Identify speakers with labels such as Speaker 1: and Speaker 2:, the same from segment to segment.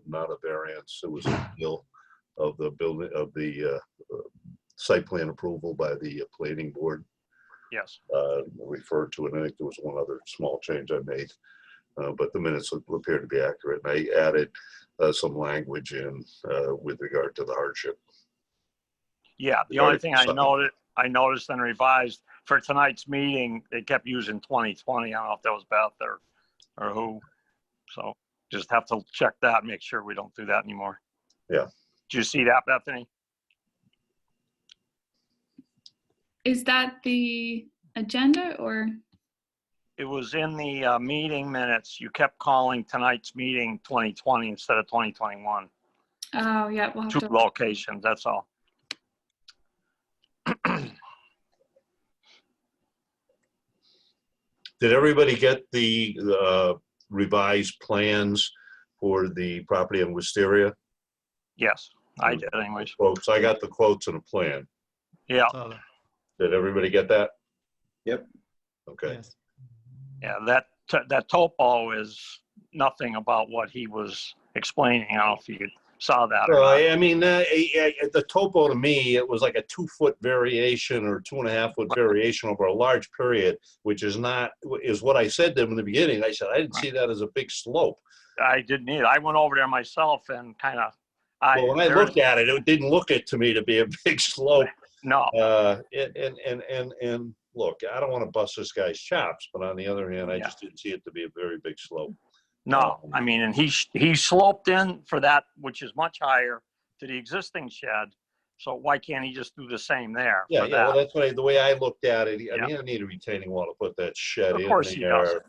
Speaker 1: not a variance. It was an appeal of the building, of the site plan approval by the planning board.
Speaker 2: Yes.
Speaker 1: Referred to it. I think there was one other small change I made, but the minutes appear to be accurate. And I added some language in with regard to the hardship.
Speaker 2: Yeah, the only thing I noticed and revised for tonight's meeting, they kept using 2020. I don't know if that was Beth or who. So just have to check that and make sure we don't do that anymore.
Speaker 1: Yeah.
Speaker 2: Did you see that, Bethany?
Speaker 3: Is that the agenda or?
Speaker 2: It was in the meeting minutes. You kept calling tonight's meeting 2020 instead of 2021.
Speaker 3: Oh, yeah. We'll have
Speaker 2: Two
Speaker 3: to.
Speaker 2: locations, that's all.
Speaker 1: Did everybody get the revised plans for the property in Wisteria?
Speaker 2: Yes, I did anyways.
Speaker 1: Quotes. I got the quotes and a plan.
Speaker 2: Yeah,
Speaker 1: Did everybody get that?
Speaker 4: Yep.
Speaker 1: Okay.
Speaker 5: Yes.
Speaker 2: yeah, that topo is nothing about what he was explaining. I don't know if you saw that or
Speaker 1: Well,
Speaker 2: not.
Speaker 1: I mean, the topo to me, it was like a 2-foot variation or 2.5-foot variation over a large period, which is what I said to him in the beginning. I said, I didn't see that as a big slope.
Speaker 2: I didn't either. I went over there myself and kind of.
Speaker 1: Well, when I looked at it, it didn't look it to me to be a big slope.
Speaker 2: No.
Speaker 1: And look, I don't want to bust this guy's chops, but on the other hand, I just didn't see it to be a very big slope.
Speaker 2: No, I mean, and he sloped in for that, which is much higher to the existing shed. So why can't he just do the same there?
Speaker 1: Yeah,
Speaker 2: for
Speaker 1: yeah. Well,
Speaker 2: that?
Speaker 1: that's the way I looked at it. I
Speaker 2: Yeah.
Speaker 1: mean, I need a retaining wall to put that shed
Speaker 2: Of
Speaker 1: in
Speaker 2: course he does.
Speaker 1: there,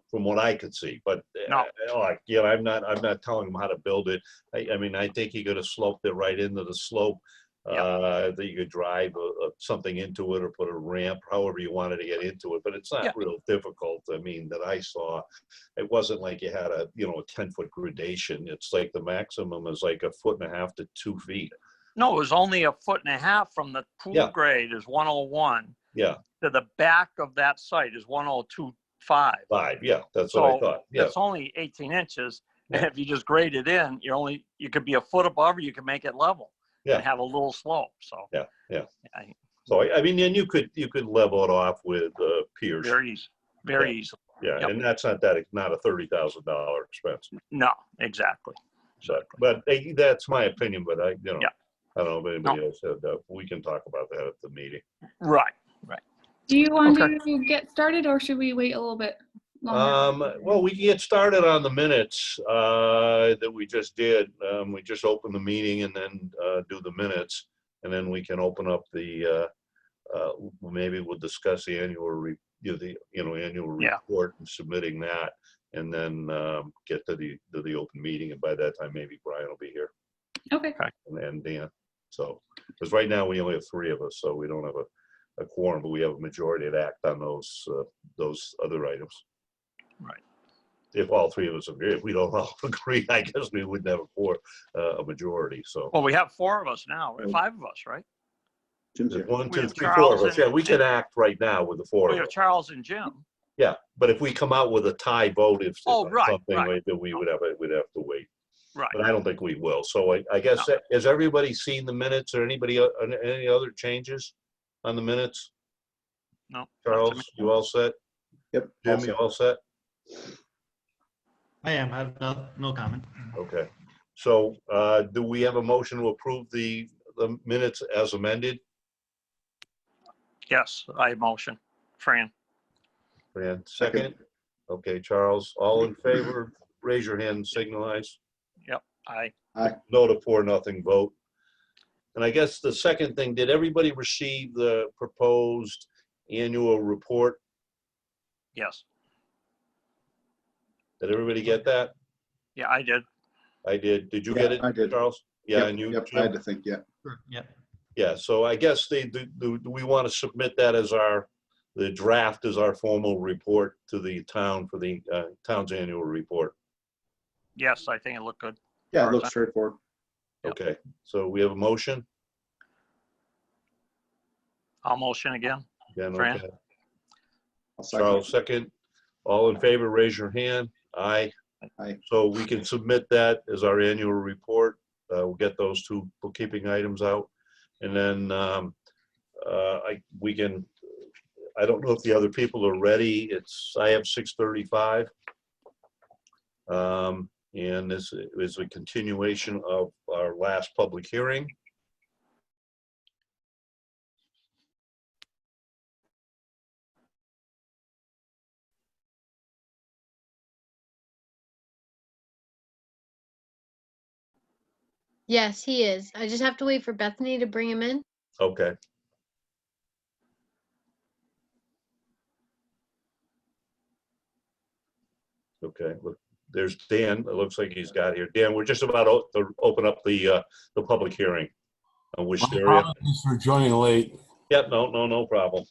Speaker 1: from what I could see. But
Speaker 2: No.
Speaker 1: I'm not telling him how to build it. I mean, I think he could have sloped it right into the slope. That you could drive something into it or put a ramp, however you wanted to get into it. But it's not real difficult. I mean, that I saw, it wasn't like you had a 10-foot gradation. It's like the maximum is like 1.5 to 2 feet.
Speaker 2: No, it was only 1.5 feet from the pool grade is 101.
Speaker 1: Yeah.
Speaker 2: To the back of that site is 102.5.
Speaker 1: 5. Yeah, that's what I thought. Yeah.
Speaker 2: That's only 18 inches. And if you just grade it in, you could be 1 foot above, or you could make it level.
Speaker 1: Yeah.
Speaker 2: And have a little slope. So
Speaker 1: Yeah. So I mean, and you could level it off with piers.
Speaker 2: very easy, very easy.
Speaker 1: Yeah,
Speaker 2: Yep.
Speaker 1: and that's not a $30,000 expense.
Speaker 2: No, exactly.
Speaker 1: But that's my opinion. But I don't know if anybody
Speaker 2: No.
Speaker 1: else said that. We can talk about that at the meeting.
Speaker 2: Right.
Speaker 3: Do you want
Speaker 2: Okay.
Speaker 3: to get started or should we wait a little bit longer?
Speaker 1: Well, we can get started on the minutes that we just did. We just opened the meeting and then do the minutes, and then we can open up the. Maybe we'll discuss the annual annual report and submitting that, and then get to the open meeting. And by that time, maybe Brian will be here
Speaker 3: Okay.
Speaker 1: and Dan. So, because right now we only have 3 of us, so we don't have a quorum, but we have a majority to act on those other items.
Speaker 2: Right.
Speaker 1: If all 3 of us agree, if we don't all agree, I guess we wouldn't have a majority. So
Speaker 2: Well, we have 4 of us now, 5 of us, right?
Speaker 4: Jim's
Speaker 1: there's
Speaker 4: here.
Speaker 1: 1,
Speaker 2: We
Speaker 1: 2,
Speaker 2: have
Speaker 1: 3, 4 of
Speaker 2: Charles
Speaker 1: us. Yeah, we
Speaker 2: and-
Speaker 1: can act right now with the 4
Speaker 2: We
Speaker 1: of
Speaker 2: have
Speaker 1: us.
Speaker 2: Charles and Jim.
Speaker 1: Yeah, but if we come out with a tie vote, if
Speaker 2: Oh, right,
Speaker 1: something
Speaker 2: right.
Speaker 1: like that, we'd have to wait.
Speaker 2: Right.
Speaker 1: But I don't think we will. So I guess, has everybody seen the minutes or anybody, any other changes on the minutes?
Speaker 2: No.
Speaker 1: Charles, you all set?
Speaker 4: Yep.
Speaker 1: Jim, you all set?
Speaker 5: I am. I have no comment.
Speaker 1: Okay. So do we have a motion to approve the minutes as amended?
Speaker 2: Yes, I motion. Fran.
Speaker 1: Fran, second? Okay, Charles, all in favor, raise your hand and signalize.
Speaker 2: Yep. I.
Speaker 1: No to 4-0 vote. And I guess the second thing, did everybody receive the proposed annual report?
Speaker 2: Yes.
Speaker 1: Did everybody get that?
Speaker 2: Yeah, I did.
Speaker 1: I did. Did you
Speaker 4: Yeah,
Speaker 1: get it,
Speaker 4: I did.
Speaker 1: Charles? Yeah,
Speaker 4: Yep,
Speaker 1: and you,
Speaker 4: Yep, I
Speaker 1: Jim?
Speaker 4: had to think, yeah.
Speaker 5: Sure. Yep.
Speaker 1: Yeah, so I guess do we want to submit that as the draft as our formal report to the town for the town's annual report?
Speaker 2: Yes, I think it looked good.
Speaker 4: Yeah, it looks straightforward.
Speaker 2: Yep.
Speaker 1: Okay, so we have a motion?
Speaker 2: I'll motion again.
Speaker 1: Again,
Speaker 2: Fran?
Speaker 1: okay.
Speaker 4: I'll second.
Speaker 1: Charles, second. All in favor, raise your hand. Aye. So we can submit that as our annual report. We'll get those two bookkeeping items out. And then I don't know if the other people are ready. I have 6:35. And this is a continuation of our last public hearing.
Speaker 5: Yes, he is. I just have to wait for Bethany to bring him in.
Speaker 1: Okay. Okay, look, there's Dan. It looks like he's got here. Dan, we're just about to open up the public hearing. On
Speaker 6: My
Speaker 1: Wisteria.
Speaker 6: apologies for joining late.
Speaker 1: Yep, no problem.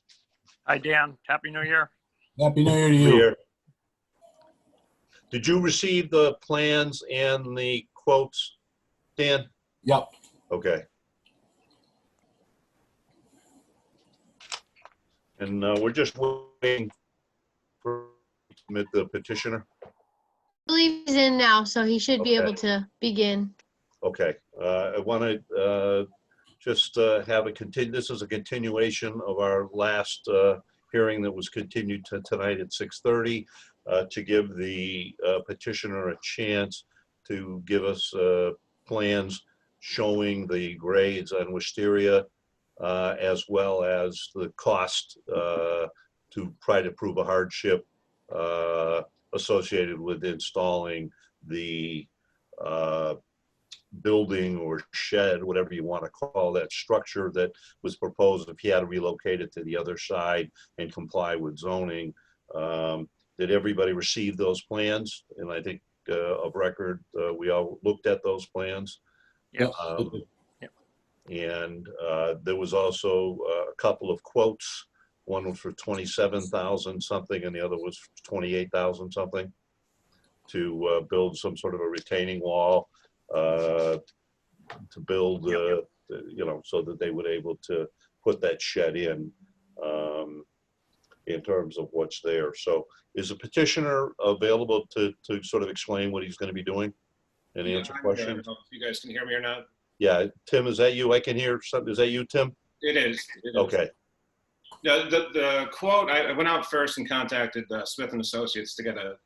Speaker 2: Hi, Dan. Happy New Year.
Speaker 6: Happy New Year to you.
Speaker 1: Here. Did you receive the plans and the quotes, Dan?
Speaker 6: Yep.
Speaker 1: Okay. And we're just waiting for submit the petitioner.
Speaker 5: I believe he's in now, so he should be
Speaker 1: Okay.
Speaker 5: able to begin.
Speaker 1: Okay, I want to just have this is a continuation of our last hearing that was continued to tonight at 6:30 to give the petitioner a chance to give us plans showing the grades on Wisteria as well as the cost to try to prove a hardship associated with installing the building or shed, whatever you want to call that structure that was proposed if he had to relocate it to the other side and comply with zoning. Did everybody receive those plans? And I think of record, we all looked at those plans.
Speaker 2: Yep.
Speaker 1: And there was also a couple of quotes. One was for 27,000 something and the other was 28,000 something to build some sort of a retaining wall to build, so that they would able to put that shed in terms of what's there. So is the petitioner available to sort of explain what he's going to be doing and answer
Speaker 7: I'm good. I
Speaker 1: questions?
Speaker 7: don't know if you guys can hear me or not.
Speaker 1: Yeah, Tim, is that you? I can hear something. Is that you, Tim?
Speaker 7: It is. It is.
Speaker 1: Okay,
Speaker 7: The quote, I went out first and contacted Smith and Associates to get a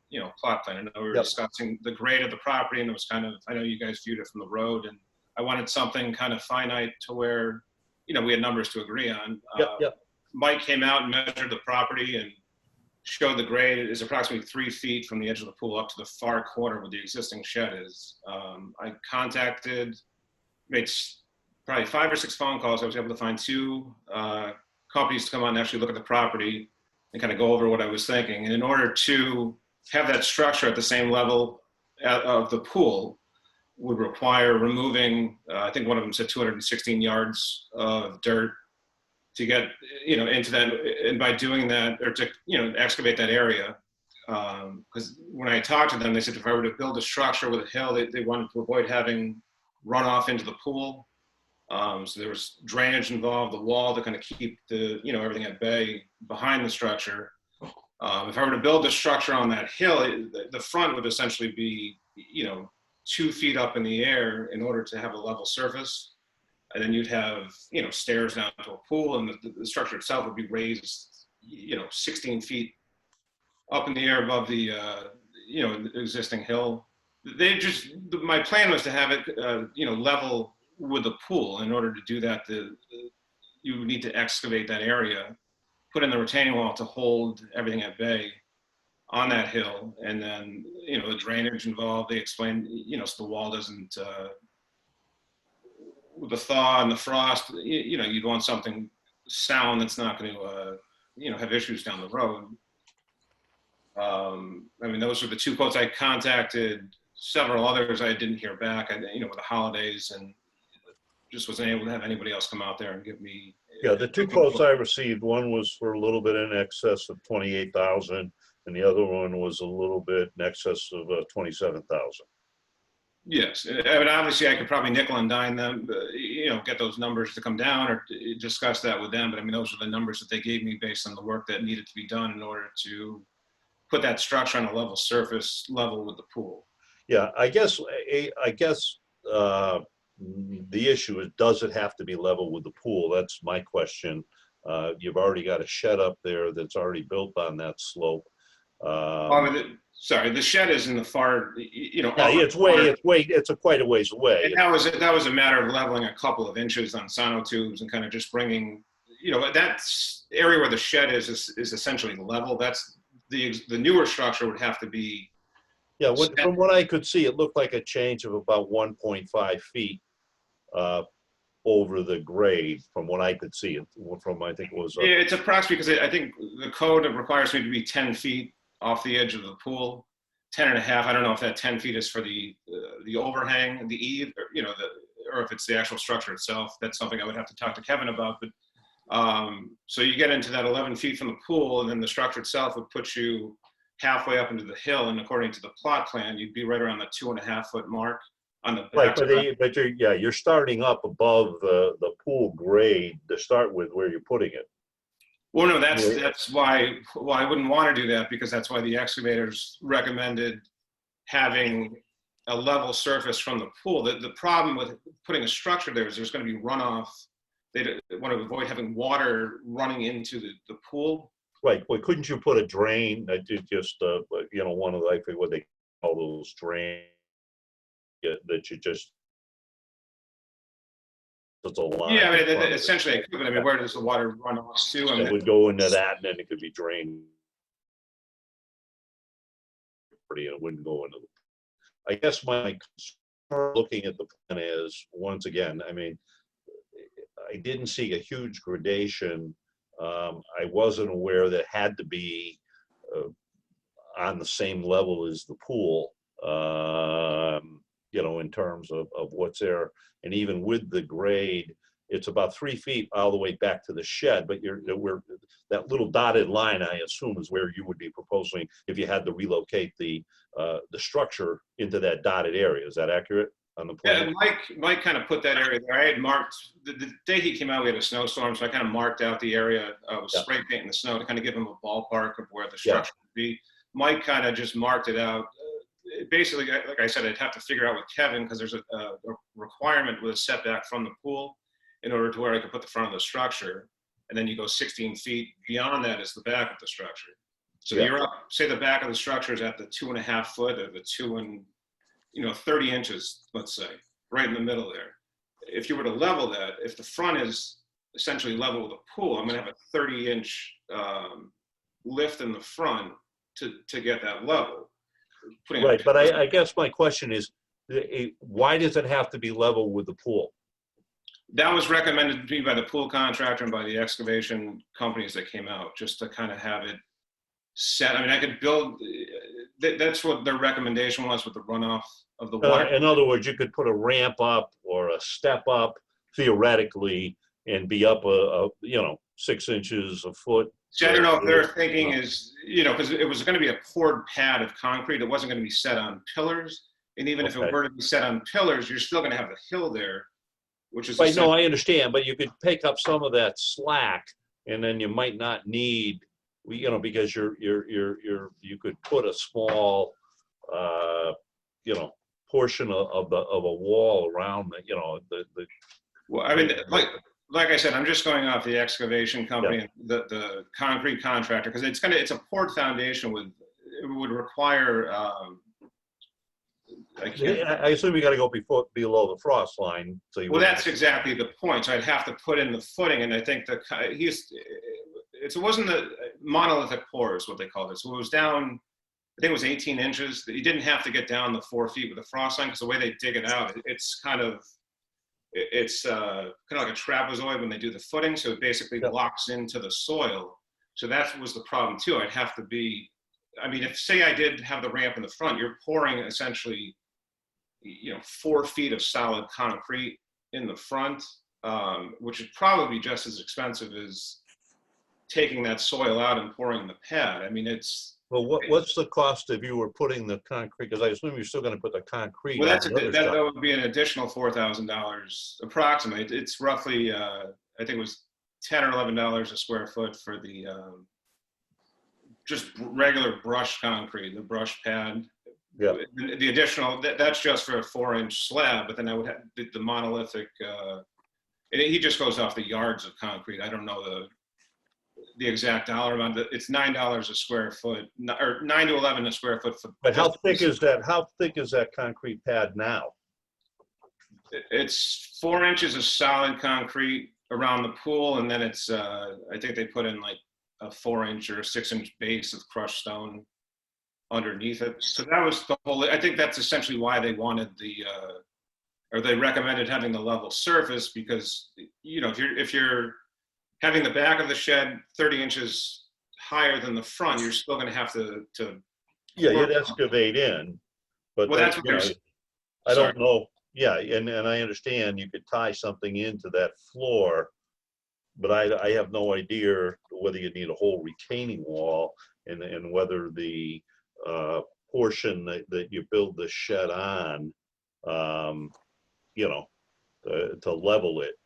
Speaker 7: plot plan. I know we were
Speaker 1: Yep.
Speaker 7: discussing the grade of the property, and it was kind of, I know you guys viewed it from the road, and I wanted something kind of finite to where we had numbers to agree on.
Speaker 1: yep.
Speaker 7: Mike came out and measured the property and showed the grade is approximately 3 feet from the edge of the pool up to the far corner where the existing shed is. I made probably 5 or 6 phone calls. I was able to find 2 companies to come out and actually look at the property and kind of go over what I was thinking. And in order to have that structure at the same level of the pool would require removing, I think one of them said 216 yards of dirt to get, into that. And by doing that, or to, excavate that area. Because when I talked to them, they said if I were to build a structure with a hill, they wanted to avoid having runoff into the pool. So there was drainage involved, the wall to kind of keep the, everything at bay behind the structure. If I were to build a structure on that hill, the front would essentially be, 2 feet up in the air in order to have a level surface. And then you'd have, stairs down to a pool, and the structure itself would be raised, 16 feet up in the air above the, the existing hill. My plan was to have it, level with the pool. In order to do that, you would need to excavate that area, put in the retaining wall to hold everything at bay on that hill. And then, the drainage involved, they explained, so the wall doesn't, with the thaw and the frost, you'd want something sound that's not going to, have issues down the road. Those were the 2 quotes. I contacted several others. I didn't hear back, with the holidays, and just wasn't able to have anybody else come out there and give me.
Speaker 1: Yeah, the 2 quotes I received, one was for a little bit in excess of 28,000 and the other one was a little bit in excess of 27,000.
Speaker 7: Yes, obviously I could probably nickel and dime them, get those numbers to come down or discuss that with them. But those are the numbers that they gave me based on the work that needed to be done in order to put that structure on a level surface, level with the pool.
Speaker 1: Yeah, I guess the issue is, does it have to be level with the pool? That's my question. You've already got a shed up there that's already built on that slope.
Speaker 7: Sorry, the shed is in the far, you know.
Speaker 1: Yeah, it's quite a ways away.
Speaker 7: And that was a matter of leveling a couple of inches on sonotubes and kind of just bringing, you know, that's area where the shed is essentially level. That's the newer structure would have to be.
Speaker 1: Yeah, from what I could see, it looked like a change of about 1.5 feet over the grade, from what I could see. From, I think it was.
Speaker 7: Yeah, it's approximately, because I think the code requires me to be 10 feet off the edge of the pool, 10 and a half. I don't know if that 10 feet is for the overhang, the eave, or, you know, or if it's the actual structure itself. That's something I would have to talk to Kevin about. But so you get into that 11 feet from the pool, and then the structure itself would put you halfway up into the hill. And according to the plot plan, you'd be right around the 2.5 foot mark on the
Speaker 1: Right,
Speaker 7: back.
Speaker 1: but you're starting up above the pool grade to start with, where you're putting it.
Speaker 7: Well, no, that's why I wouldn't want to do that, because that's why the excavators recommended having a level surface from the pool. The problem with putting a structure there is there's going to be runoff. They want to avoid having water running into the pool.
Speaker 1: Right, well, couldn't you put a drain that you just, you know, one of the, I forget what they call those drains, that you just, it's a line.
Speaker 7: Yeah, I mean, essentially, I could, but I mean, where does the water run off to? I mean,
Speaker 1: It would go into that, and then it could be drained. It wouldn't go into the, I guess my concern looking at the plan is, once again, I mean, I didn't see a huge gradation. I wasn't aware that it had to be on the same level as the pool, you know, in terms of what's there. And even with the grade, it's about 3 feet all the way back to the shed, but that little dotted line, I assume, is where you would be proposing if you had to relocate the structure into that dotted area. Is that accurate on the plan?
Speaker 7: yeah, Mike kind of put that area there. I had marked, the day he came out, we had a snowstorm, so I kind of marked out the area with spray paint in the snow to kind of give him a ballpark of where the structure would be. Mike kind of just marked it out. Basically, like I said, I'd have to figure out with Kevin, because there's a requirement with a setback from the pool in order to where I could put the front of the structure. And then you go 16 feet beyond that is the back of the structure. So you're up, say the back of the structure is at the 2.5 foot, or the 30 inches, let's say, right in the middle there. If you were to level that, if the front is essentially level with the pool, I'm gonna have a 30-inch lift in the front to get that level.
Speaker 1: Right, but I guess my question is, why does it have to be level with the pool?
Speaker 7: That was recommended to me by the pool contractor and by the excavation companies that came out, just to kind of have it set. I mean, I could build, that's what their recommendation was with the runoff of the water.
Speaker 1: In other words, you could put a ramp up or a step up theoretically and be up 6 inches, a foot.
Speaker 7: See, I don't know if their thinking is, because it was going to be a poured pad of concrete. It wasn't going to be set on pillars. And even if it were to be set on pillars, you're still going to have the hill there, which is.
Speaker 1: Right, no, I understand, but you could pick up some of that slack, and then you might not need, because you could put a small, portion of a wall around the.
Speaker 7: Well, I mean, like I said, I'm just going off the excavation company and the concrete contractor, because it's a poured foundation it would require.
Speaker 1: I assume you got to go below the frost line. So
Speaker 7: well, that's exactly the point. So I'd have to put in the footing, and I think it wasn't the monolithic pour is what they called it. So it was down, I think it was 18 inches. You didn't have to get down the 4 feet with the frost line, because the way they dig it out, it's kind of like a trapezoid when they do the footing. So it basically locks into the soil. So that was the problem too. I'd have to be, I mean, if say I did have the ramp in the front, you're pouring essentially, 4 feet of solid concrete in the front, which would probably be just as expensive as taking that soil out and pouring the pad. I mean,
Speaker 1: well, what's the cost if you were putting the concrete? Because I assume you're still going to put the concrete.
Speaker 7: Well, that would be an additional $4,000 approximately. It's roughly, I think it was $10 or $11 a square foot for the just regular brush concrete, the brush pad.
Speaker 1: Yeah.
Speaker 7: The additional, that's just for a 4-inch slab, but then I would have the monolithic, he just goes off the yards of concrete. I don't know the exact dollar amount. It's $9 a square foot, or 9 to 11 a square foot.
Speaker 1: But how thick is that? How thick is that concrete pad now?
Speaker 7: It's 4 inches of solid concrete around the pool, and then it's, I think they put in like a 4-inch or a 6-inch base of crushed stone underneath it. So that was the whole, I think that's essentially why they wanted or they recommended having the level surface, because, you know, if you're having the back of the shed 30 inches higher than the front, you're still going to have to.
Speaker 1: Yeah, you'd excavate in, but
Speaker 7: Well, that's what
Speaker 1: you know,
Speaker 7: they're.
Speaker 1: I
Speaker 7: Sorry.
Speaker 1: don't know. Yeah, and I understand you could tie something into that floor, but I have no idea whether you need a whole retaining wall and whether the portion that you build the shed on, you know, to level it,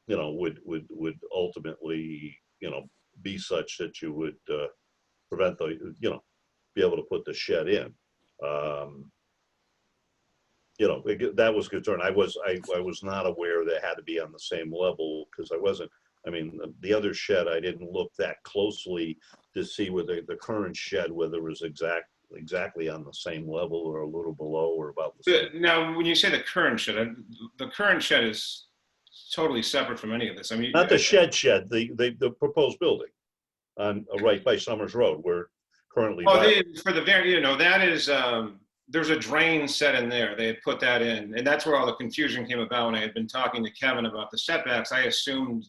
Speaker 1: you know, would ultimately, you know, be such that you would prevent the, you know, be able to put the shed in. You know, that was concern. I was not aware that it had to be on the same level, because I wasn't, I mean, the other shed, I didn't look that closely to see whether the current shed, whether it was exactly on the same level or a little below or about the same.
Speaker 7: Now, when you say the current shed is totally separate from any of this. I mean,
Speaker 1: Not the shed, the proposed building on right by Summers Road, where currently.
Speaker 7: for the very, you know, that is, there's a drain set in there. They had put that in, and that's where all the confusion came about. When I had been talking to Kevin about the setbacks, I assumed,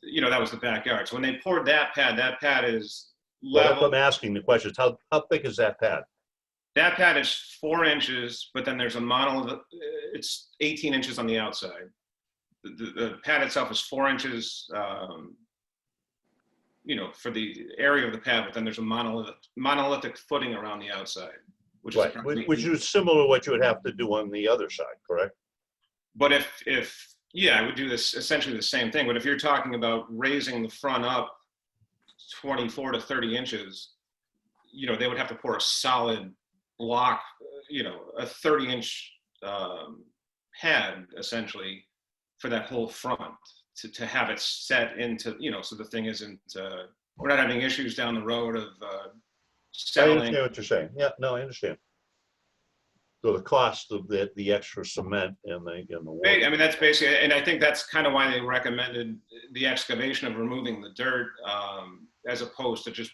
Speaker 7: you know, that was the backyard. So when they poured that pad is
Speaker 1: Well, that's what
Speaker 7: level.
Speaker 1: I'm asking the question is how thick is that pad?
Speaker 7: That pad is 4 inches, but then there's a monolith. It's 18 inches on the outside. The pad itself is 4 inches, you know, for the area of the pad, but then there's a monolithic footing around the outside, which
Speaker 1: Right,
Speaker 7: is
Speaker 1: which is similar to what you would have to do on the other side, correct?
Speaker 7: But if yeah, I would do this essentially the same thing. But if you're talking about raising the front up 24 to 30 inches, you know, they would have to pour a solid block, you know, a 30-inch pad essentially for that whole front to have it set into, you know, so the thing isn't, we're not having issues down the road of
Speaker 1: I
Speaker 7: settling.
Speaker 1: understand what you're saying. Yeah, no, I understand. So the cost of the extra cement and the work.
Speaker 7: I mean, that's basically, and I think that's kind of why they recommended the excavation of removing the dirt, as opposed to just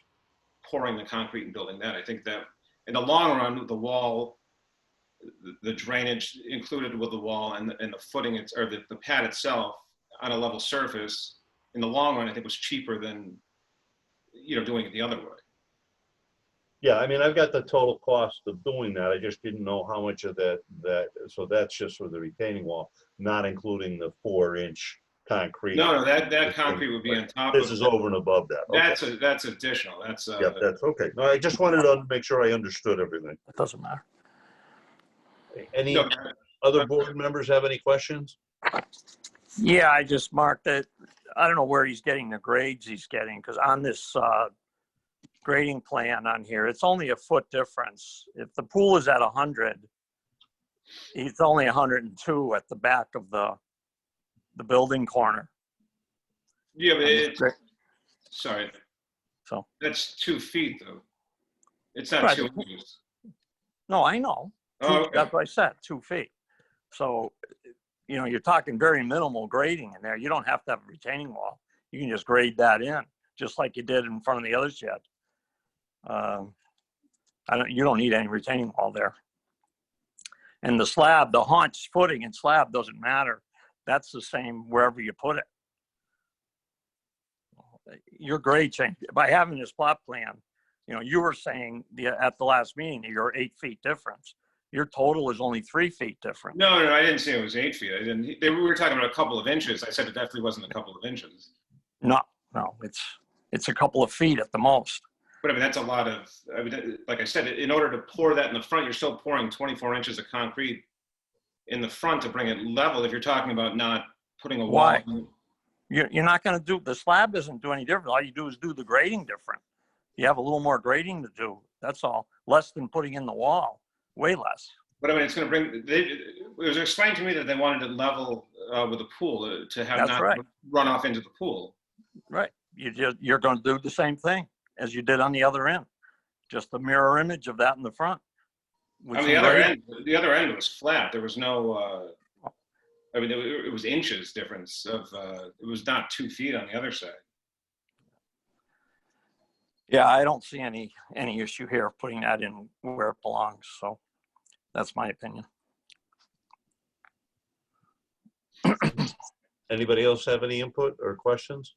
Speaker 7: pouring the concrete and building that. I think that in the long run, the wall, the drainage included with the wall and the footing, or the pad itself on a level surface, in the long run, I think was cheaper than, you know, doing it the other way.
Speaker 1: Yeah, I mean, I've got the total cost of doing that. I just didn't know how much of that, so that's just for the retaining wall, not including the 4-inch concrete.
Speaker 7: No, that concrete would be on top of.
Speaker 1: This is over and above that. Okay.
Speaker 7: That's additional. That's
Speaker 1: Yeah, that's okay. No, I just wanted to make sure I understood everything.
Speaker 2: It doesn't matter.
Speaker 1: Any
Speaker 7: no,
Speaker 1: other board members have any questions?
Speaker 2: Yeah, I just marked it. I don't know where he's getting the grades he's getting, because on this grading plan on here, it's only a foot difference. If the pool is at 100, it's only 102 at the back of the building corner.
Speaker 7: Yeah, but
Speaker 2: On this
Speaker 7: it's,
Speaker 2: gra-
Speaker 7: sorry,
Speaker 2: So,
Speaker 7: that's 2 feet though. It's not
Speaker 2: Right.
Speaker 7: 2 inches.
Speaker 2: no, I know.
Speaker 7: Oh, okay.
Speaker 2: That's what I said, 2 feet. So, you know, you're talking very minimal grading in there. You don't have to have a retaining wall. You can just grade that in, just like you did in front of the other shed. You don't need any retaining wall there. And the slab, the haunch footing and slab doesn't matter. That's the same wherever you put it. Your grade change, by having this plot plan, you know, you were saying at the last meeting, you're 8 feet difference. Your total is only 3 feet different.
Speaker 7: No, I didn't say it was 8 feet. I didn't. We were talking about a couple of inches. I said it definitely wasn't a couple of inches.
Speaker 2: No, it's a couple of feet at the most.
Speaker 7: But I mean, that's a lot of. I mean, like I said, in order to pour that in the front, you're still pouring 24 inches of concrete in the front to bring it level. If you're talking about not putting a wall.
Speaker 2: Why? You're not gonna do, the slab doesn't do any different. All you do is do the grading different. You have a little more grading to do, that's all. Less than putting in the wall, way less.
Speaker 7: But I mean, it's going to bring, it was explained to me that they wanted to level with the pool to have
Speaker 2: That's
Speaker 7: not
Speaker 2: right.
Speaker 7: run off into the pool.
Speaker 2: Right. You're gonna do the same thing as you did on the other end. Just a mirror image of that in the front. with
Speaker 7: I mean,
Speaker 2: some grading.
Speaker 7: the other end was flat. There was no, I mean, it was inches difference of, it was not 2 feet on the other side.
Speaker 2: Yeah, I don't see any issue here of putting that in where it belongs. So that's my opinion.
Speaker 1: Anybody else have any input or questions?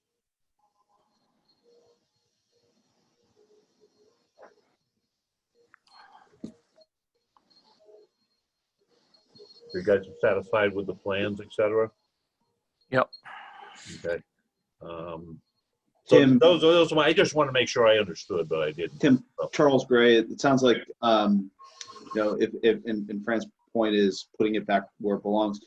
Speaker 1: You guys are satisfied with the plans, et cetera?
Speaker 2: Yep.
Speaker 1: Okay. So
Speaker 4: Tim-
Speaker 1: those are my, I just want to make sure I understood, but I didn't.
Speaker 4: Tim, Charles Gray, it sounds like, you know, and Frank's point is putting it back where it belongs.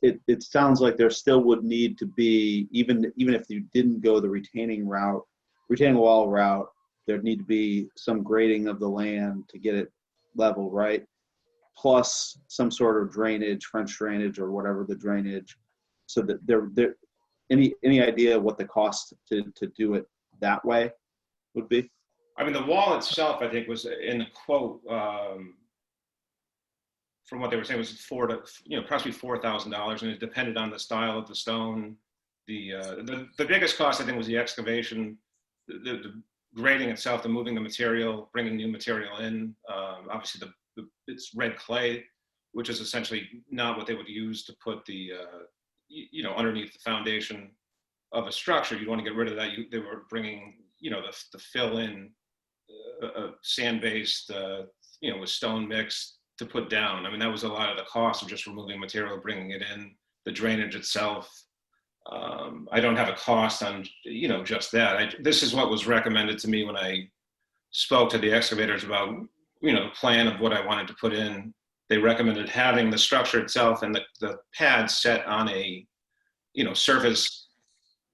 Speaker 4: It sounds like there still would need to be, even if you didn't go the retaining wall route, there'd need to be some grading of the land to get it level, right? Plus some sort of drainage, French drainage or whatever the drainage, so that there any idea what the cost to do it that way would be?
Speaker 7: I mean, the wall itself, I think, was in the quote, from what they were saying, was approximately $4,000, and it depended on the style of the stone. The biggest cost, I think, was the excavation, the grading itself, the moving the material, bringing new material in. Obviously, it's red clay, which is essentially not what they would use to put the underneath the foundation of a structure. You'd want to get rid of that. They were bringing, the fill in, sand-based, with stone mix to put down. I mean, that was a lot of the cost of just removing material, bringing it in, the drainage itself. I don't have a cost on, just that. This is what was recommended to me when I spoke to the excavators about, the plan of what I wanted to put in. They recommended having the structure itself and the pad set on a, surface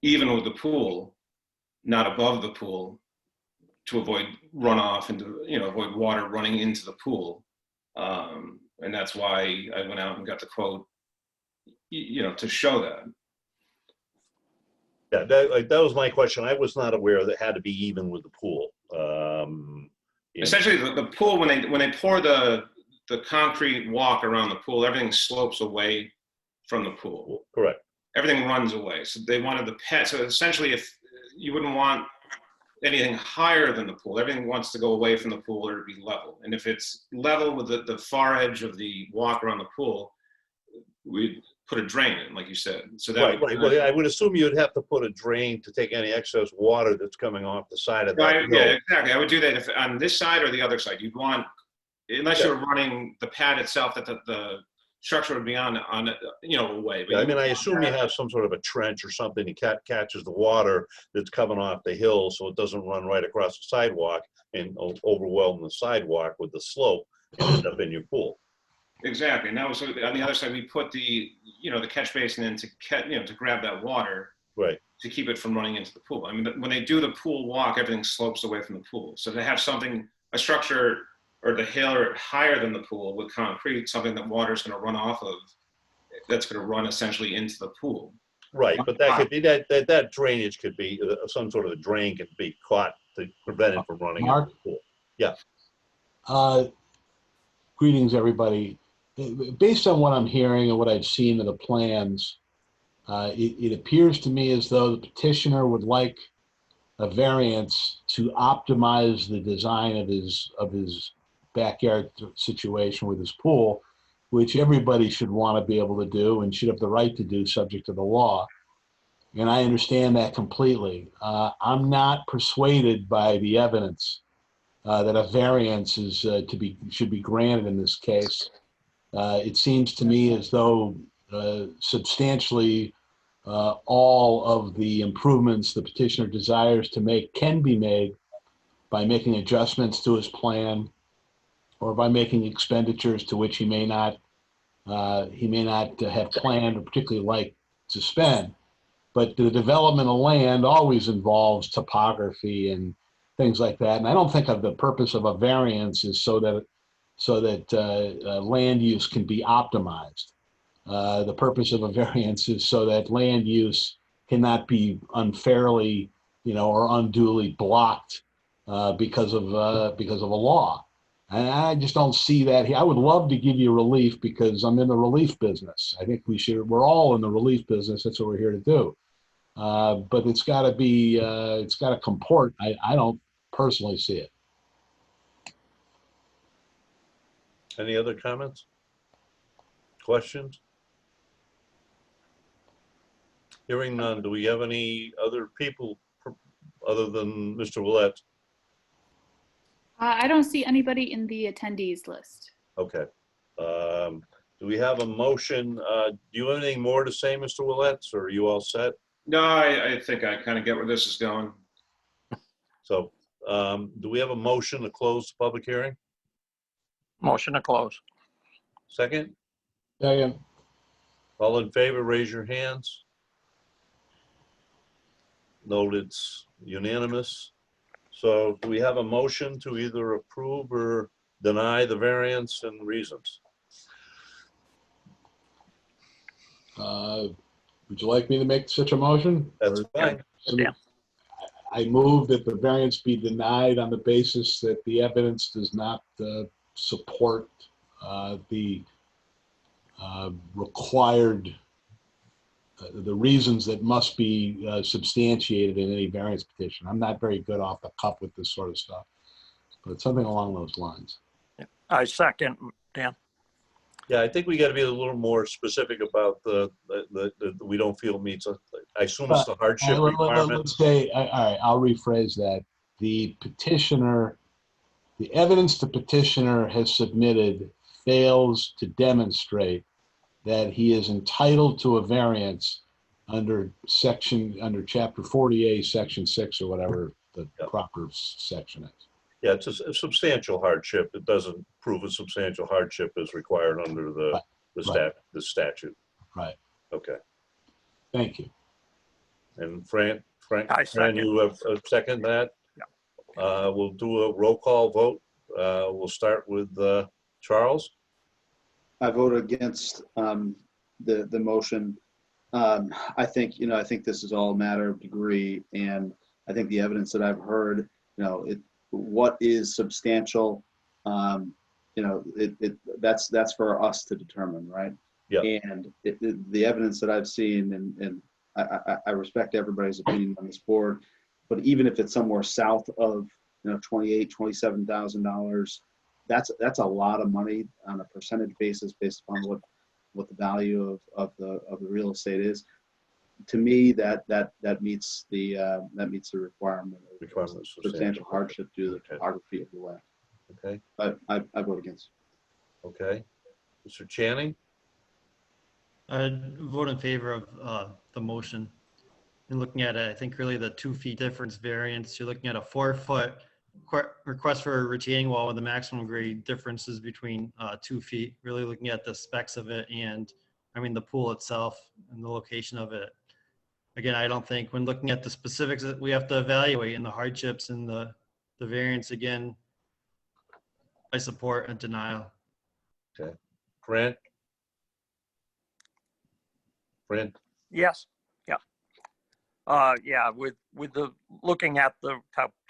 Speaker 7: even with the pool, not above the pool, to avoid runoff and to, avoid water running into the pool. And that's why I went out and got the quote, to show that.
Speaker 1: Yeah, that was my question. I was not aware that it had to be even with the pool.
Speaker 7: Essentially, the pool, when they pour the concrete walk around the pool, everything slopes away from the pool.
Speaker 1: Correct.
Speaker 7: Everything runs away. So they wanted the pad. So essentially, if you wouldn't want anything higher than the pool, everything wants to go away from the pool or to be level. And if it's level with the far edge of the walk around the pool, we'd put a drain in, like you said. So that
Speaker 1: Right. Well, I would assume you'd have to put a drain to take any excess water that's coming off the side of that hill.
Speaker 7: Yeah, exactly. I would do that if on this side or the other side. You'd want, unless you're running the pad itself, that the structure would be on away. But
Speaker 1: Yeah, I mean, I assume you have some sort of a trench or something that catches the water that's coming off the hill so it doesn't run right across the sidewalk and overwhelm the sidewalk with the slope and end up in your pool.
Speaker 7: Exactly. And that was on the other side. We put the catch basin in to grab that water,
Speaker 1: Right.
Speaker 7: to keep it from running into the pool. I mean, when they do the pool walk, everything slopes away from the pool. So to have a structure or the hill or higher than the pool with concrete, something that water is going to run off of, that's going to run essentially into the pool.
Speaker 1: Right, but that could be that drainage could be some sort of a drain could be caught to prevent it from running into
Speaker 6: Mark?
Speaker 1: the pool.
Speaker 6: Greetings, everybody. Based on what I'm hearing and what I've seen of the plans, it appears to me as though the petitioner would like a variance to optimize the design of his backyard situation with his pool, which everybody should want to be able to do and should have the right to do subject to the law. And I understand that completely. I'm not persuaded by the evidence that a variance should be granted in this case. It seems to me as though substantially all of the improvements the petitioner desires to make can be made by making adjustments to his plan or by making expenditures to which he may not have planned or particularly like to spend. but the development of land always involves topography and things like that. And I don't think of the purpose of a variance is so that land use can be optimized. The purpose of a variance is so that land use cannot be unfairly, or unduly blocked because of a law. And I just don't see that here. I would love to give you relief because I'm in the relief business. I think we're all in the relief business. That's what we're here to do. But it's got to comport. I don't personally see it.
Speaker 1: Any other comments? Questions? Hearing none, do we have any other people other than Mr. Willett?
Speaker 3: I don't see anybody in the attendees list.
Speaker 1: Okay. Do we have a motion? Do you have anything more to say, Mr. Willett, or are you all set?
Speaker 7: No, I think I kind of get where this is going.
Speaker 1: So do we have a motion to close the public hearing?
Speaker 2: Motion to close.
Speaker 1: Second?
Speaker 6: Second.
Speaker 1: All in favor, raise your hands. Noted, it's unanimous. So do we have a motion to either approve or deny the variance and reasons?
Speaker 6: Would you like me to make such a motion?
Speaker 1: That's fine.
Speaker 2: Yeah.
Speaker 6: I move that the variance be denied on the basis that the evidence does not support the required, the reasons that must be substantiated in any variance petition. I'm not very good off the cuff with this sort of stuff, but something along those lines.
Speaker 2: I second, Dan.
Speaker 1: Yeah, I think we got to be a little more specific about the we don't feel meets. I assume it's the hardship requirement.
Speaker 6: Let's say, all right, I'll rephrase that. The petitioner, the evidence the petitioner has submitted fails to demonstrate that he is entitled to a variance under chapter 40A, section 6, or whatever the proper section is.
Speaker 1: Yeah, it's a substantial hardship. It doesn't prove a substantial hardship is required under the statute.
Speaker 6: Right.
Speaker 1: Okay.
Speaker 6: Thank you.
Speaker 1: And Fran,
Speaker 2: I second.
Speaker 1: you have second that?
Speaker 2: Yeah.
Speaker 1: We'll do a roll call vote. We'll start with Charles.
Speaker 4: I vote against the motion. I think this is all a matter of degree, and I think the evidence that I've heard, what is substantial, that's for us to determine, right?
Speaker 1: Yeah. And
Speaker 4: the evidence that I've seen, and I respect everybody's opinion on this board, but even if it's somewhere south of $27,000, that's a lot of money on a percentage basis based upon what the value of the real estate is. To me, that meets the requirement of substantial hardship due to the topography of the land.
Speaker 1: Okay.
Speaker 4: I vote against.
Speaker 1: Okay. Mr. Channing?
Speaker 8: I'd vote in favor of the motion. And looking at it, I think really the 2 feet difference variance, you're looking at a 4-foot request for a retaining wall with the maximum grade differences between 2 feet, really looking at the specs of it and the pool itself and the location of it. Again, I don't think when looking at the specifics that we have to evaluate and the hardships and the variance, again, I support a denial.
Speaker 1: Okay. Grant? Brent?
Speaker 2: Yes. Yeah. Yeah. With the looking at the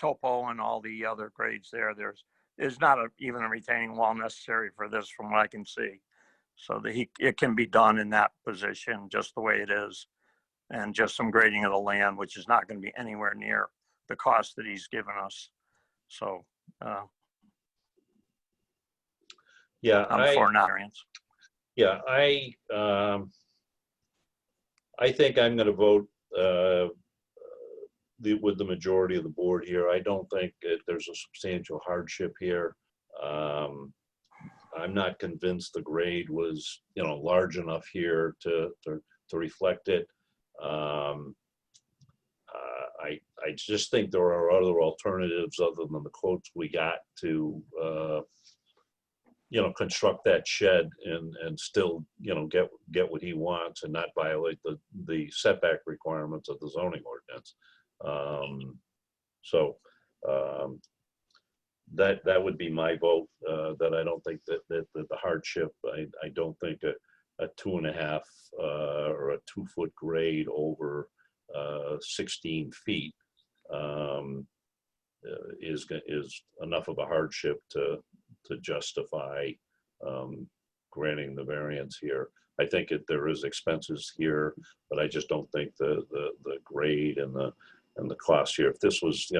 Speaker 2: topo and all the other grades there's not even a retaining wall necessary for this, from what I can see. So it can be done in that position, just the way it is, and just some grading of the land, which is not going to be anywhere near the cost that he's given us. So
Speaker 1: Yeah,
Speaker 2: I'm for variance.
Speaker 1: Yeah, I think I'm going to vote with the majority of the board here. I don't think there's a substantial hardship here. I'm not convinced the grade was, large enough here to reflect it. I just think there are other alternatives other than the quotes we got to construct that shed and still, get what he wants and not violate the setback requirements of the zoning ordinance. So that would be my vote, that I don't think that the hardship, I don't think a 2.5 or a 2-foot grade over 16 feet is enough of a hardship to justify granting the variance here. I think there is expenses here, but I just don't think the grade and the cost here. If this was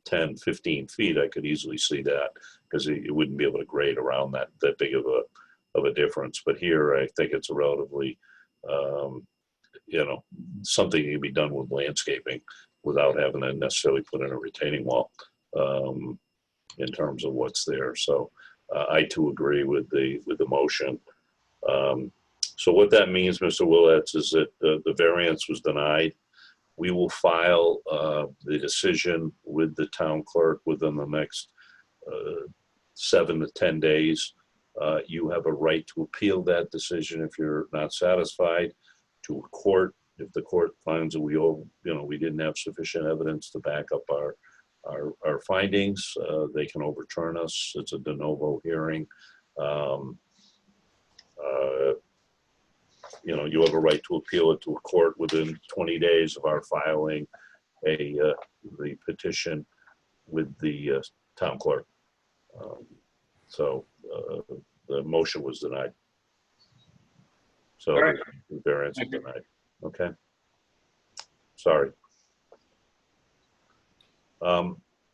Speaker 1: 10, 15 feet, I could easily see that, because you wouldn't be able to grade around that big of a difference. But here, I think it's a relatively something that can be done with landscaping without having to necessarily put in a retaining wall in terms of what's there. So I too agree with the motion. So what that means, Mr. Willets, is that the variance was denied. We will file the decision with the town clerk within the next 7 to 10 days. You have a right to appeal that decision if you're not satisfied to a court. If the court finds that we didn't have sufficient evidence to back up our findings, they can overturn us. It's a de novo hearing. You have a right to appeal it to a court within 20 days of our filing the petition with the town clerk. So the motion was denied. So
Speaker 7: All right.
Speaker 1: the variance is denied. Okay. Sorry.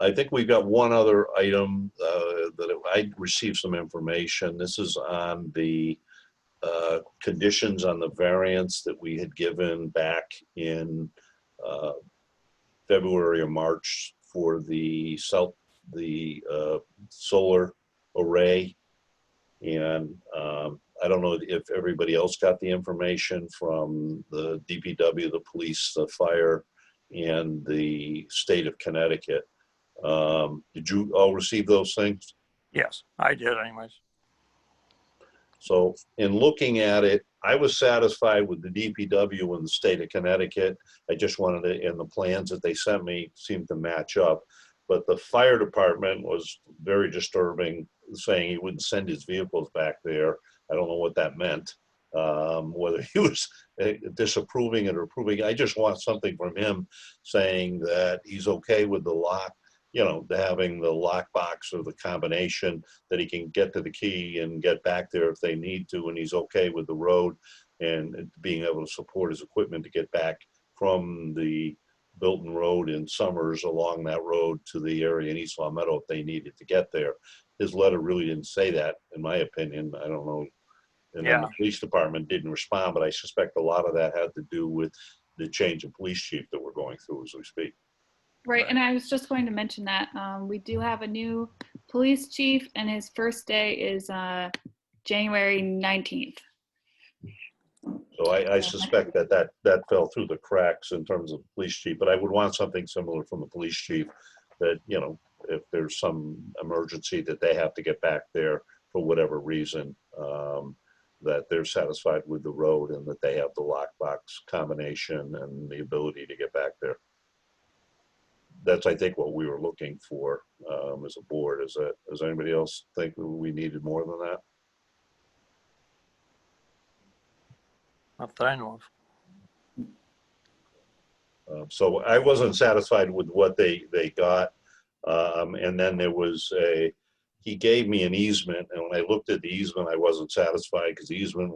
Speaker 1: I think we've got one other item that I received some information. This is on the conditions on the variance that we had given back in February or March for the solar array. And I don't know if everybody else got the information from the DPW, the police, the fire, and the state of Connecticut. Did you all receive those things?
Speaker 2: Yes, I did anyways.
Speaker 1: So in looking at it, I was satisfied with the DPW and the state of Connecticut. I just wanted to, and the plans that they sent me seemed to match up. But the fire department was very disturbing, saying he wouldn't send his vehicles back there. I don't know what that meant, whether he was disapproving it or approving. I just want something from him saying that he's okay with the lock, having the lockbox or the combination, that he can get to the key and get back there if they need to, and he's okay with the road and being able to support his equipment to get back from the Bilton Road in Summers along that road to the area in East Long Meadow if they needed to get there. His letter really didn't say that, in my opinion. I don't know. And then the police department didn't respond, but I suspect a lot of that had to do with the change of police chief that we're going through as we speak.
Speaker 3: Right, and I was just going to mention that we do have a new police chief, and his first day is January 19th.
Speaker 1: So I suspect that fell through the cracks in terms of police chief, but I would want something similar from the police chief that, if there's some emergency that they have to get back there for whatever reason, that they're satisfied with the road and that they have the lockbox combination and the ability to get back there. That's, I think, what we were looking for as a board. Does anybody else think we needed more than that?
Speaker 2: Not that I know of.
Speaker 1: So I wasn't satisfied with what they got. And then there was he gave me an easement, and when I looked at the easement, I wasn't satisfied because the easement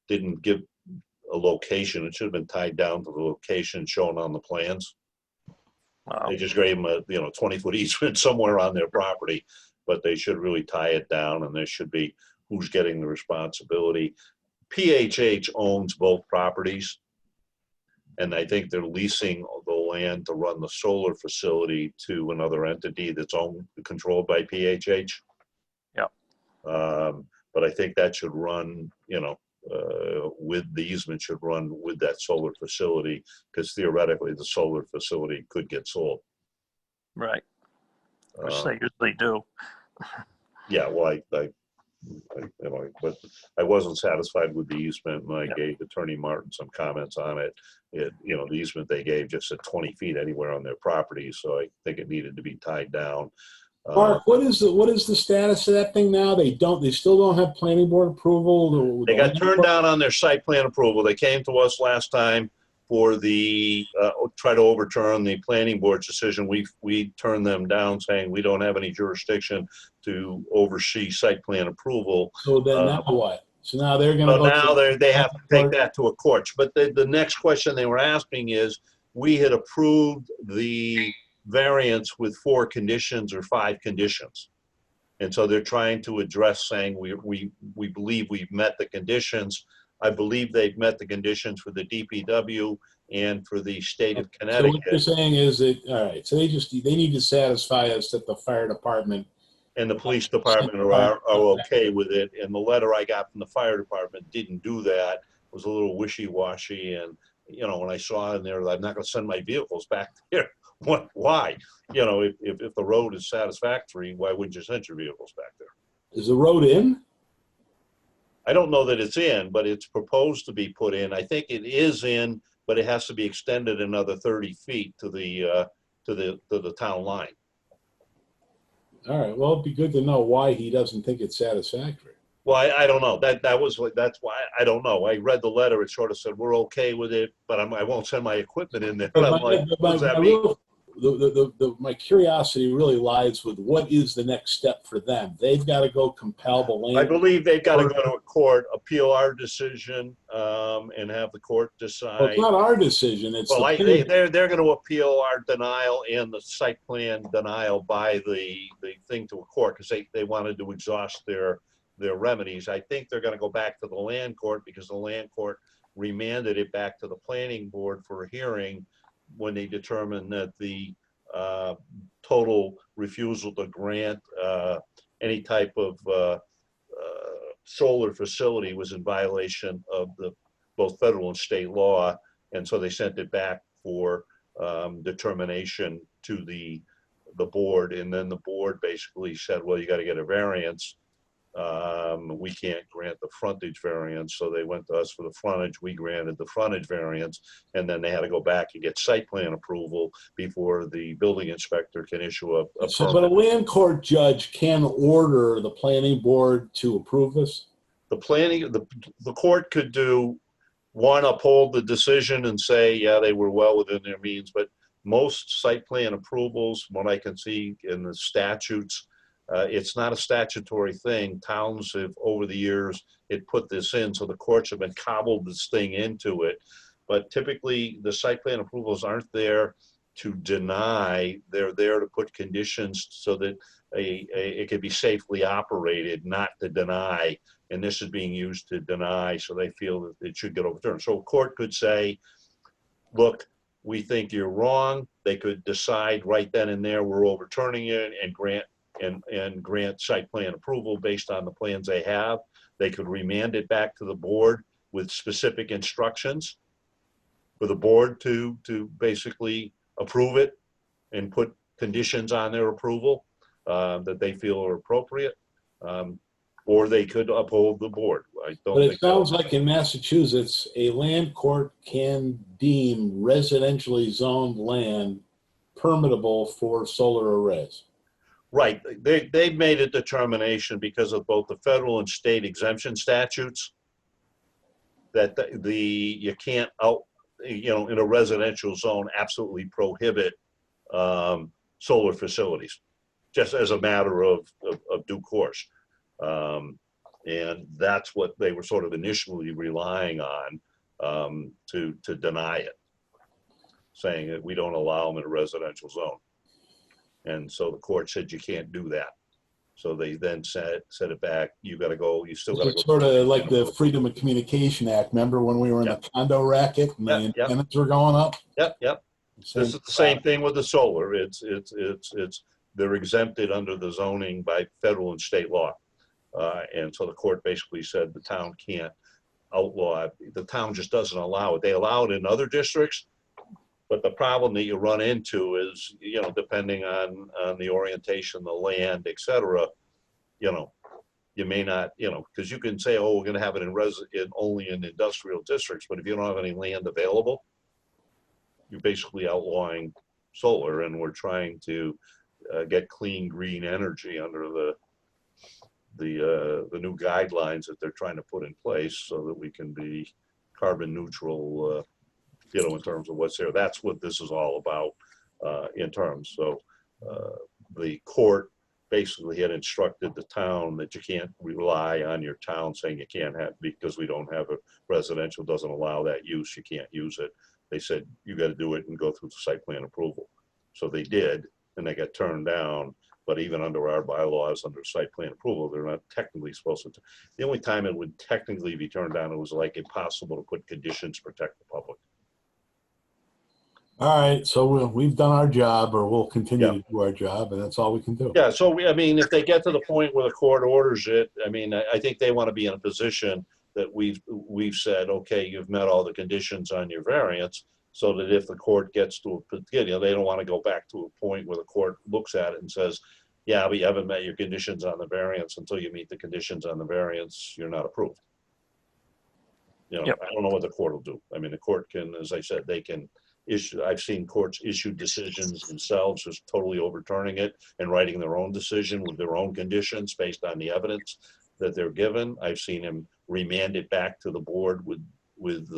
Speaker 1: didn't give a location. It should have been tied down to the location shown on the plans.
Speaker 2: Wow.
Speaker 1: They just gave them a 20-foot easement somewhere on their property, but they should really tie it down, and there should be who's getting the responsibility. PHH owns both properties, and I think they're leasing the land to run the solar facility to another entity that's controlled by PHH.
Speaker 2: Yep.
Speaker 1: But I think that should run, with the easement should run with that solar facility, because theoretically the solar facility could get sold.
Speaker 2: Right. Which they usually do.
Speaker 1: Yeah, well, I wasn't satisfied with the easement, and I
Speaker 2: Yeah.
Speaker 1: gave Attorney Martin some comments on it. The easement they gave just said 20 feet anywhere on their property, so I think it needed to be tied down.
Speaker 6: Mark, what is the status of that thing now? They still don't have planning board approval?
Speaker 1: They got turned down on their site plan approval. They came to us last time for try to overturn the planning board's decision. We turned them down saying we don't have any jurisdiction to oversee site plan approval.
Speaker 6: So then now what? So now they're gonna
Speaker 1: So
Speaker 6: go.
Speaker 1: now they have to take that to a court. But the next question they were asking is, we had approved the variance with 4 conditions or 5 conditions. And so they're trying to address saying, we believe we've met the conditions. I believe they've met the conditions for the DPW and for the state of
Speaker 6: So what you're
Speaker 1: Connecticut.
Speaker 6: saying is that, all right, so they need to satisfy us that the fire department.
Speaker 1: And the police department are okay with it. And the letter I got from the fire department didn't do that. It was a little wishy-washy. And, when I saw in there, I'm not going to send my vehicles back there. Why? If the road is satisfactory, why wouldn't you send your vehicles back there?
Speaker 6: Is the road in?
Speaker 1: I don't know that it's in, but it's proposed to be put in. I think it is in, but it has to be extended another 30 feet to the town line.
Speaker 6: All right, well, it'd be good to know why he doesn't think it's satisfactory.
Speaker 1: Well, I don't know. That's why I don't know. I read the letter. It sort of said we're okay with it, but I won't send my equipment in there. And I'm like, what does that mean?
Speaker 6: My curiosity really lies with what is the next step for them? They've got to go compel the land.
Speaker 1: I believe they've got to go to a court, appeal our decision, and have the court
Speaker 6: Well, it's
Speaker 1: decide.
Speaker 6: not our decision. It's
Speaker 1: Well,
Speaker 6: the
Speaker 1: they're going to appeal our denial and the site plan denial by the thing to a court because they wanted to exhaust their remedies. I think they're going to go back to the land court because the land court remanded it back to the planning board for a hearing when they determined that the total refusal to grant any type of solar facility was in violation of both federal and state law. And so they sent it back for determination to the board. And then the board basically said, well, you got to get a variance. We can't grant the frontage variance. So they went to us for the frontage. We granted the frontage variance. And then they had to go back and get site plan approval before the building inspector can issue a
Speaker 6: So, but a
Speaker 1: permit.
Speaker 6: land court judge can order the planning board to approve this?
Speaker 1: The court could do one, uphold the decision and say, yeah, they were well within their means. But most site plan approvals, what I can see in the statutes, it's not a statutory thing. Towns have, over the years, put this in, so the courts have been cobbled this thing into it. But typically, the site plan approvals aren't there to deny. They're there to put conditions so that it can be safely operated, not to deny. And this is being used to deny, so they feel that it should get overturned. So a court could say, look, we think you're wrong. They could decide right then and there, we're overturning it and grant site plan approval based on the plans they have. They could remand it back to the board with specific instructions for the board to basically approve it and put conditions on their approval that they feel are appropriate. Or they could uphold the board. I don't
Speaker 6: But it
Speaker 1: think
Speaker 6: sounds like in Massachusetts, a land court can deem residentially zoned land permittable for solar arrays.
Speaker 1: Right. They've made a determination because of both the federal and state exemption statutes that you can't in a residential zone absolutely prohibit solar facilities, just as a matter of due course. And that's what they were sort of initially relying on to deny it, saying that we don't allow them in a residential zone. And so the court said you can't do that. So they then set it back. You got to go. You still got to go.
Speaker 6: It's sort of like the Freedom of Communication Act. Remember when we were in
Speaker 1: Yep.
Speaker 6: the condo racket and the
Speaker 1: Yep.
Speaker 6: antennas were going up?
Speaker 1: Yep. This is the same thing with the solar. They're exempted under the zoning by federal and state law. And so the court basically said the town can't outlaw it. The town just doesn't allow it. They allow it in other districts, but the problem that you run into is, depending on the orientation, the land, et cetera, you may not, because you can say, oh, we're gonna have it only in industrial districts, but if you don't have any land available, you're basically outlawing solar, and we're trying to get clean, green energy under the new guidelines that they're trying to put in place so that we can be carbon neutral, in terms of what's there. That's what this is all about in terms. So the court basically had instructed the town that you can't rely on your town saying you can't have, because we don't have a residential, doesn't allow that use, you can't use it. They said, you got to do it and go through the site plan approval. So they did, and they got turned down. But even under our bylaws, under site plan approval, they're not technically supposed to. The only time it would technically be turned down, it was like impossible to put conditions to protect the public.
Speaker 6: All right, so we've done our job, or we'll continue
Speaker 1: Yeah.
Speaker 6: to do our job, and that's all we can do.
Speaker 1: Yeah, so I mean, if they get to the point where the court orders it, I mean, I think they want to be in a position that we've said, okay, you've met all the conditions on your variance, so that if the court gets to they don't want to go back to a point where the court looks at it and says, yeah, but you haven't met your conditions on the variance. Until you meet the conditions on the variance, you're not approved.
Speaker 2: Yep.
Speaker 1: I don't know what the court will do. I mean, the court can, as I said, they can issue, I've seen courts issue decisions themselves, just totally overturning it and writing their own decision with their own conditions based on the evidence that they're given. I've seen him remand it back to the board with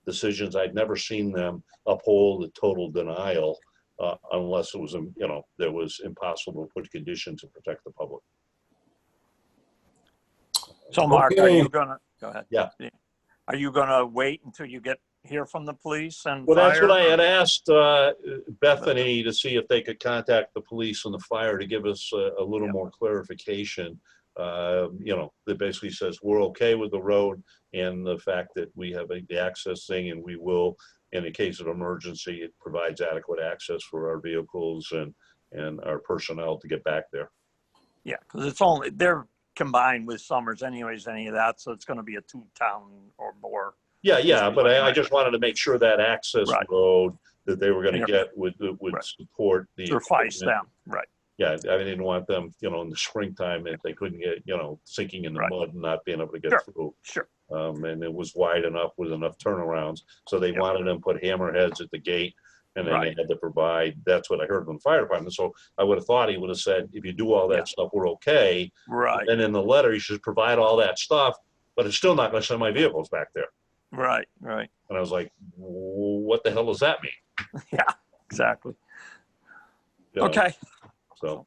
Speaker 1: decisions. I've never seen them uphold a total denial unless it was, there was impossible to put conditions to protect the public.
Speaker 2: So Mark, are
Speaker 6: Okay.
Speaker 2: you gonna, go ahead.
Speaker 1: Yeah.
Speaker 2: Are you gonna wait until you hear from the police and
Speaker 1: Well, that's
Speaker 2: fire?
Speaker 1: what I had asked Bethany to see if they could contact the police and the fire to give us a little more clarification. That basically says we're okay with the road and the fact that we have the access thing, and we will, in the case of emergency, it provides adequate access for our vehicles and our personnel to get back there.
Speaker 2: Yeah, because they're combined with Summers anyways, any of that, so it's gonna be a 2-town or more.
Speaker 1: Yeah, but I just wanted to make sure that access
Speaker 2: Right.
Speaker 1: road that they were gonna
Speaker 2: Yeah.
Speaker 1: get would
Speaker 2: Right.
Speaker 1: support the.
Speaker 2: Suffice
Speaker 1: equipment.
Speaker 2: them, right?
Speaker 1: Yeah, I didn't want them, in the springtime, if they couldn't get, sinking in the
Speaker 2: Right.
Speaker 1: mud and not being able to get
Speaker 2: Sure.
Speaker 1: through.
Speaker 2: Sure.
Speaker 1: And it was wide enough with enough turnarounds. So they
Speaker 2: Yep.
Speaker 1: wanted them to put hammerheads at the gate, and then
Speaker 2: Right.
Speaker 1: they had to provide, that's what I heard from the fire department. So I would have thought he would have said, if you do all that
Speaker 2: Yeah.
Speaker 1: stuff, we're okay.
Speaker 2: Right,
Speaker 1: And in the letter, you should provide all that stuff, but it's still not gonna send my vehicles back there.
Speaker 2: right.
Speaker 1: And I was like, what the hell does that mean?
Speaker 2: Yeah, exactly.
Speaker 1: You know,
Speaker 2: Okay,
Speaker 1: So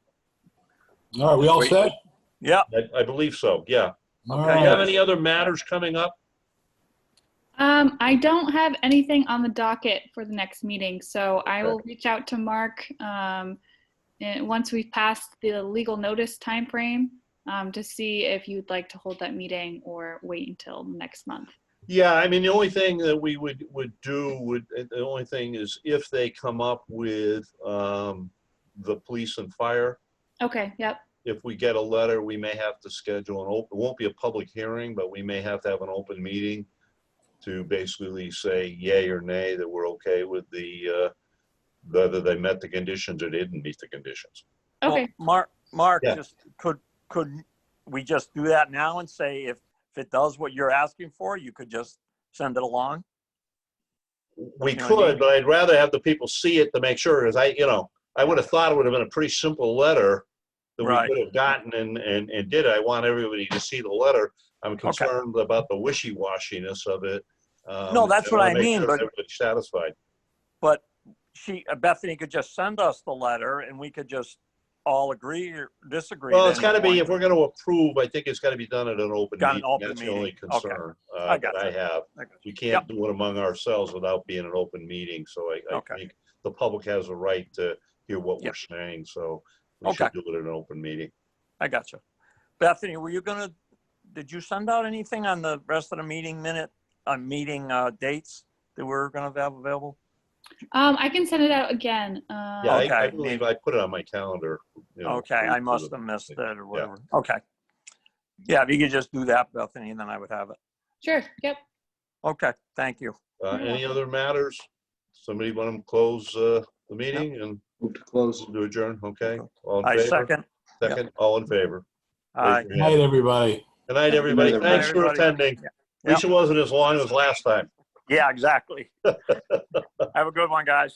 Speaker 6: All right, we all
Speaker 2: Great.
Speaker 6: set?
Speaker 2: yeah,
Speaker 1: I believe so, yeah.
Speaker 6: All
Speaker 2: Okay,
Speaker 1: Do
Speaker 6: right.
Speaker 1: you have any other matters coming up?
Speaker 3: I don't have anything on the docket for the next meeting, so I will reach out to Mark and once we've passed the legal notice timeframe to see if you'd like to hold that meeting or wait until next month.
Speaker 1: Yeah, I mean, the only thing that we would do the only thing is if they come up with the police and fire,
Speaker 3: Okay, yep.
Speaker 1: if we get a letter, we may have to schedule it won't be a public hearing, but we may have to have an open meeting to basically say yay or nay that we're okay with whether they met the conditions or didn't meet the conditions.
Speaker 3: Okay.
Speaker 2: Well, Mark,
Speaker 1: Yeah.
Speaker 2: just could we just do that now and say if it does what you're asking for, you could just send it along?
Speaker 1: We
Speaker 2: You know,
Speaker 1: could, but I'd rather have the people see it to make sure, because I would have thought it would have been a pretty simple letter that we
Speaker 2: Right.
Speaker 1: could have gotten and did. I want everybody to see the letter. I'm concerned about the wishy-washiness of it.
Speaker 2: No, that's what
Speaker 1: wanna
Speaker 2: I
Speaker 1: make
Speaker 2: mean,
Speaker 1: sure
Speaker 2: but-
Speaker 1: everybody's satisfied.
Speaker 2: But Bethany could just send us the letter and we could just all agree or disagree.
Speaker 1: Well,
Speaker 2: at
Speaker 1: it's
Speaker 2: any
Speaker 1: got to be,
Speaker 2: point.
Speaker 1: if we're going to approve, I think it's got to be done at an open
Speaker 2: Got an
Speaker 1: meeting.
Speaker 2: open
Speaker 1: That's the only
Speaker 2: meeting. Okay.
Speaker 1: concern
Speaker 2: I
Speaker 1: that I
Speaker 2: gotcha.
Speaker 1: have.
Speaker 2: I got
Speaker 1: We
Speaker 2: you.
Speaker 1: can't do it among ourselves without being an open meeting. So I
Speaker 2: Okay.
Speaker 1: think the public has a right to hear what we're
Speaker 2: Yep.
Speaker 1: saying. So we
Speaker 2: Okay.
Speaker 1: should do it at an open meeting.
Speaker 2: I got you. Bethany, did you send out anything on the rest of the meeting dates that we're gonna have available?
Speaker 3: I can send it out again.
Speaker 1: Yeah,
Speaker 2: Okay.
Speaker 1: I believe I put it on my calendar.
Speaker 2: Okay, I must have missed it or whatever. Okay. Yeah, if you could just do that, Bethany, and then I would have it.
Speaker 3: Sure, yep.
Speaker 2: Okay, thank you.
Speaker 1: Any other matters? Somebody want to close the meeting and
Speaker 4: Move to close.
Speaker 1: to adjourn? Okay. All in
Speaker 2: I
Speaker 1: favor?
Speaker 2: second.
Speaker 1: Second, all in favor?
Speaker 2: Aye.
Speaker 1: your
Speaker 6: Good
Speaker 1: hand.
Speaker 6: night, everybody.
Speaker 1: Good night, everybody.
Speaker 4: Good night,
Speaker 1: Thanks for
Speaker 2: everybody.
Speaker 1: attending. At least it wasn't as long as last time.
Speaker 2: Yeah, exactly. Have a good one, guys.